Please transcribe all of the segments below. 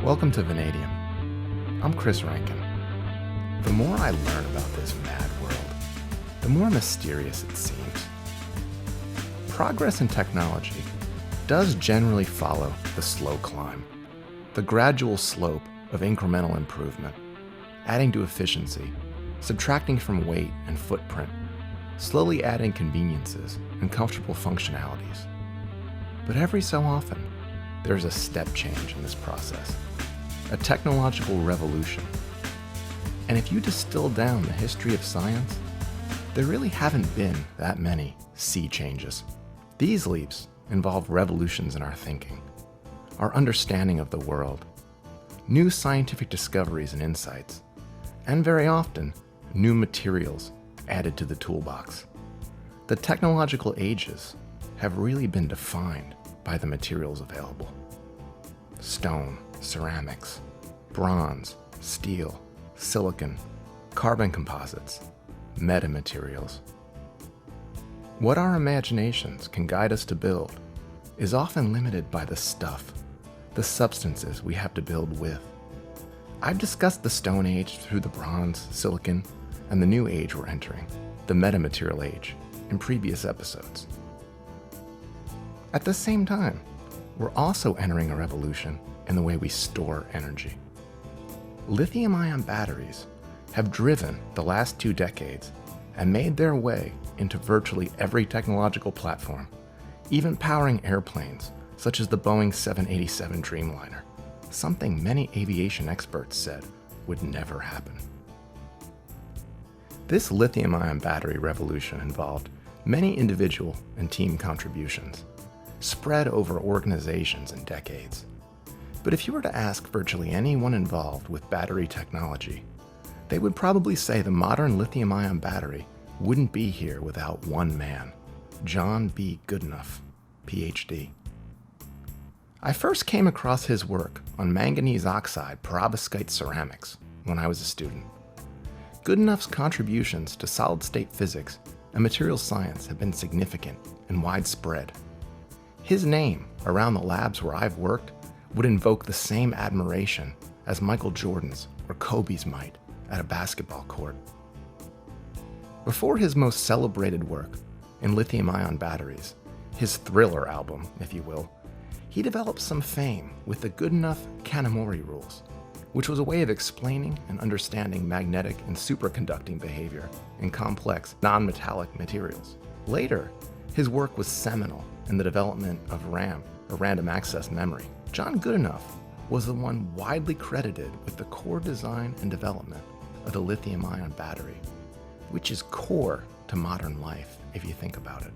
Welcome to Vanadium. I'm Chris Rankin. The more I learn about this mad world, the more mysterious it seems. Progress in technology does generally follow the slow climb, the gradual slope of incremental improvement, adding to efficiency, subtracting from weight and footprint, slowly adding conveniences and comfortable functionalities. But every so often, there's a step change in this process, a technological revolution. And if you distill down the history of science, there really haven't been that many sea changes. These leaps involve revolutions in our thinking, our understanding of the world, new scientific discoveries and insights, and very often, new materials added to the toolbox. The technological ages have really been defined by the materials available. Stone, ceramics, bronze, steel, silicon, carbon composites, metamaterials. What our imaginations can guide us to build is often limited by the stuff, the substances we have to build with. I've discussed the Stone Age through the bronze, silicon, and the new age we're entering, the metamaterial age, in previous episodes. At the same time, we're also entering a revolution in the way we store energy. Lithium-ion batteries have driven the last 2 decades and made their way into virtually every technological platform, even powering airplanes such as the Boeing 787 Dreamliner, something many aviation experts said would never happen. This lithium-ion battery revolution involved many individual and team contributions, spread over organizations and decades. But if you were to ask virtually anyone involved with battery technology, they would probably say the modern lithium-ion battery wouldn't be here without one man, John B. Goodenough, Ph.D. I first came across his work on manganese oxide perovskite ceramics when I was a student. Goodenough's contributions to solid-state physics and materials science have been significant and widespread. His name around the labs where I've worked would invoke the same admiration as Michael Jordan's or Kobe's might at a basketball court. Before his most celebrated work in lithium-ion batteries, his Thriller album, if you will, he developed some fame with the Goodenough Kanamori rules, which was a way of explaining and understanding magnetic and superconducting behavior in complex, non-metallic materials. Later, his work was seminal in the development of RAM, or random access memory. John Goodenough was the one widely credited with the core design and development of the lithium-ion battery, which is core to modern life if you think about it.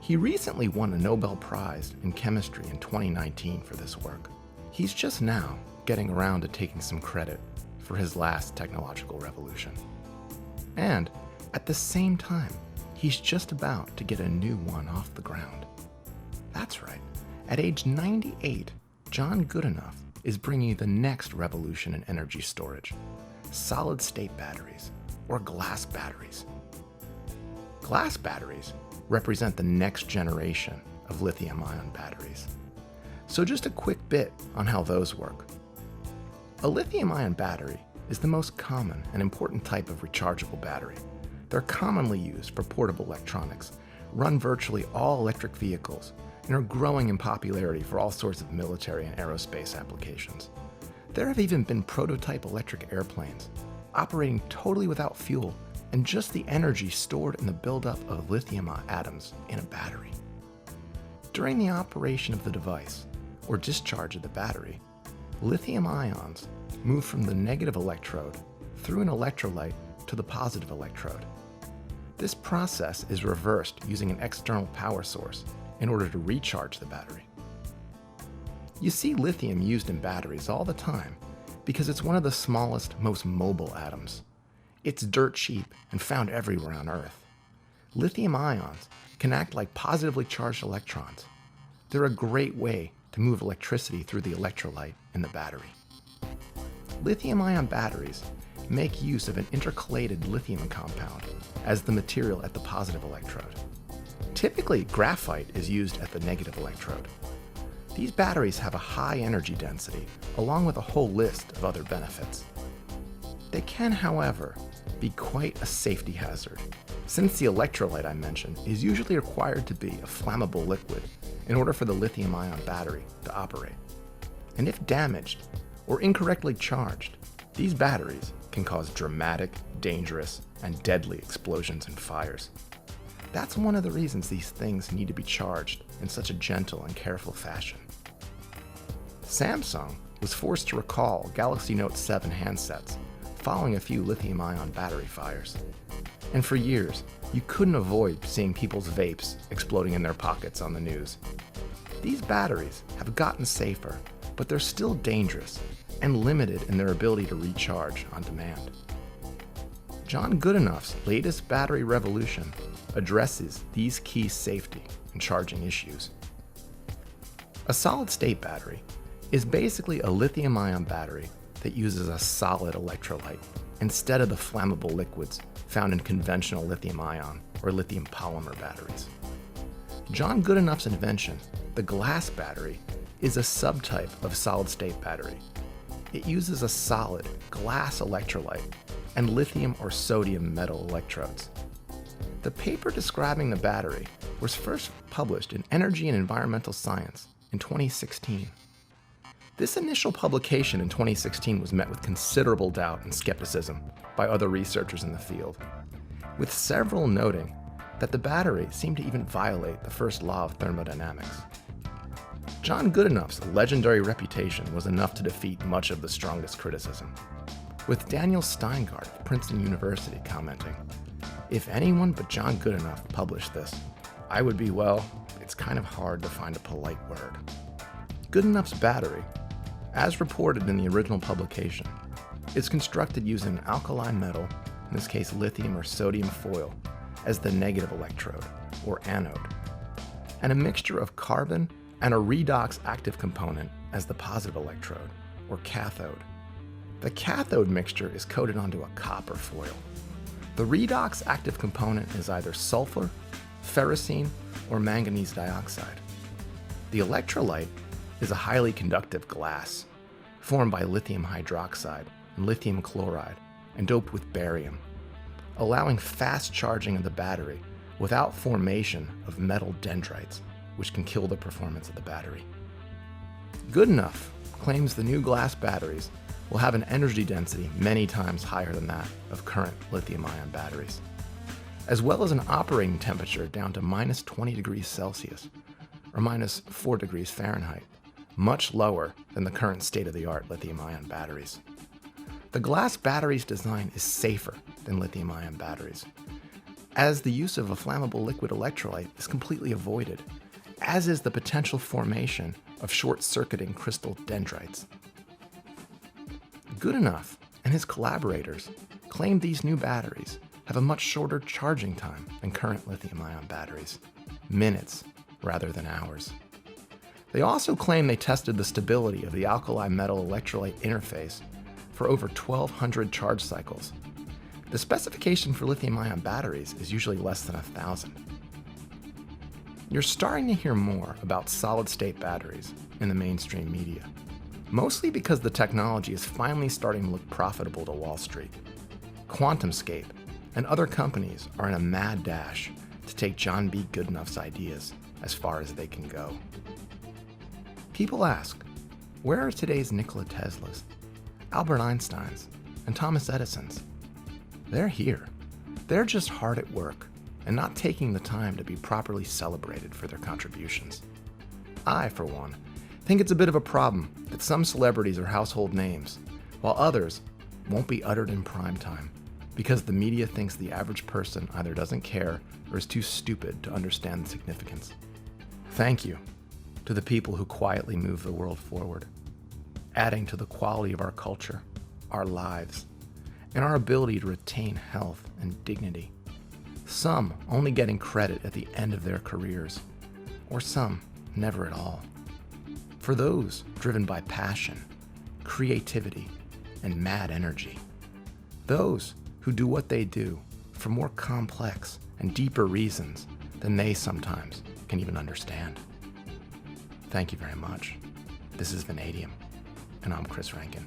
He recently won a Nobel Prize in chemistry in 2019 for this work. He's just now getting around to taking some credit for his last technological revolution. And at the same time, he's just about to get a new one off the ground. That's right. At age 98, John Goodenough is bringing the next revolution in energy storage, solid-state batteries, or glass batteries. Glass batteries represent the next generation of lithium-ion batteries. So just a quick bit on how those work. A lithium-ion battery is the most common and important type of rechargeable battery. They're commonly used for portable electronics, run virtually all electric vehicles, and are growing in popularity for all sorts of military and aerospace applications. There have even been prototype electric airplanes operating totally without fuel and just the energy stored in the buildup of lithium atoms in a battery. During the operation of the device, or discharge of the battery, lithium ions move from the negative electrode through an electrolyte to the positive electrode. This process is reversed using an external power source in order to recharge the battery. You see lithium used in batteries all the time because it's one of the smallest, most mobile atoms. It's dirt cheap and found everywhere on Earth. Lithium ions can act like positively charged electrons. They're a great way to move electricity through the electrolyte in the battery. Lithium-ion batteries make use of an intercalated lithium compound as the material at the positive electrode. Typically, graphite is used at the negative electrode. These batteries have a high energy density, along with a whole list of other benefits. They can, however, be quite a safety hazard, since the electrolyte I mentioned is usually required to be a flammable liquid in order for the lithium-ion battery to operate. And if damaged or incorrectly charged, these batteries can cause dramatic, dangerous, and deadly explosions and fires. That's one of the reasons these things need to be charged in such a gentle and careful fashion. Samsung was forced to recall Galaxy Note 7 handsets following a few lithium-ion battery fires. And for years, you couldn't avoid seeing people's vapes exploding in their pockets on the news. These batteries have gotten safer, but they're still dangerous and limited in their ability to recharge on demand. John Goodenough's latest battery revolution addresses these key safety and charging issues. A solid-state battery is basically a lithium-ion battery that uses a solid electrolyte instead of the flammable liquids found in conventional lithium-ion or lithium polymer batteries. John Goodenough's invention, the glass battery, is a subtype of solid-state battery. It uses a solid glass electrolyte and lithium or sodium metal electrodes. The paper describing the battery was first published in Energy and Environmental Science in 2016. This initial publication in 2016 was met with considerable doubt and skepticism by other researchers in the field, with several noting that the battery seemed to even violate the first law of thermodynamics. John Goodenough's legendary reputation was enough to defeat much of the strongest criticism, with Daniel Steingart of Princeton University commenting, "If anyone but John Goodenough published this, I would be, well, it's kind of hard to find a polite word." Goodenough's battery, as reported in the original publication, is constructed using an alkaline metal, in this case lithium or sodium foil, as the negative electrode, or anode, and a mixture of carbon and a redox active component as the positive electrode, or cathode. The cathode mixture is coated onto a copper foil. The redox active component is either sulfur, ferrocene, or manganese dioxide. The electrolyte is a highly conductive glass formed by lithium hydroxide and lithium chloride and doped with barium, allowing fast charging of the battery without formation of metal dendrites, which can kill the performance of the battery. Goodenough claims the new glass batteries will have an energy density many times higher than that of current lithium-ion batteries, as well as an operating temperature down to minus 20 degrees Celsius, or minus 4 degrees Fahrenheit, much lower than the current state-of-the-art lithium-ion batteries. The glass battery's design is safer than lithium-ion batteries, as the use of a flammable liquid electrolyte is completely avoided, as is the potential formation of short-circuiting crystal dendrites. Goodenough and his collaborators claim these new batteries have a much shorter charging time than current lithium-ion batteries, minutes rather than hours. They also claim they tested the stability of the alkali metal electrolyte interface for over 1,200 charge cycles. The specification for lithium-ion batteries is usually less than 1,000. You're starting to hear more about solid-state batteries in the mainstream media, mostly because the technology is finally starting to look profitable to Wall Street. QuantumScape and other companies are in a mad dash to take John B. Goodenough's ideas as far as they can go. People ask, where are today's Nikola Teslas, Albert Einsteins, and Thomas Edisons? They're here. They're just hard at work and not taking the time to be properly celebrated for their contributions. I, for one, think it's a bit of a problem that some celebrities are household names, while others won't be uttered in prime time because the media thinks the average person either doesn't care or is too stupid to understand the significance. Thank you to the people who quietly move the world forward, adding to the quality of our culture, our lives, and our ability to retain health and dignity. Some only getting credit at the end of their careers, or some never at all. For those driven by passion, creativity, and mad energy. Those who do what they do for more complex and deeper reasons than they sometimes can even understand. Thank you very much. This is Vanadium, and I'm Chris Rankin.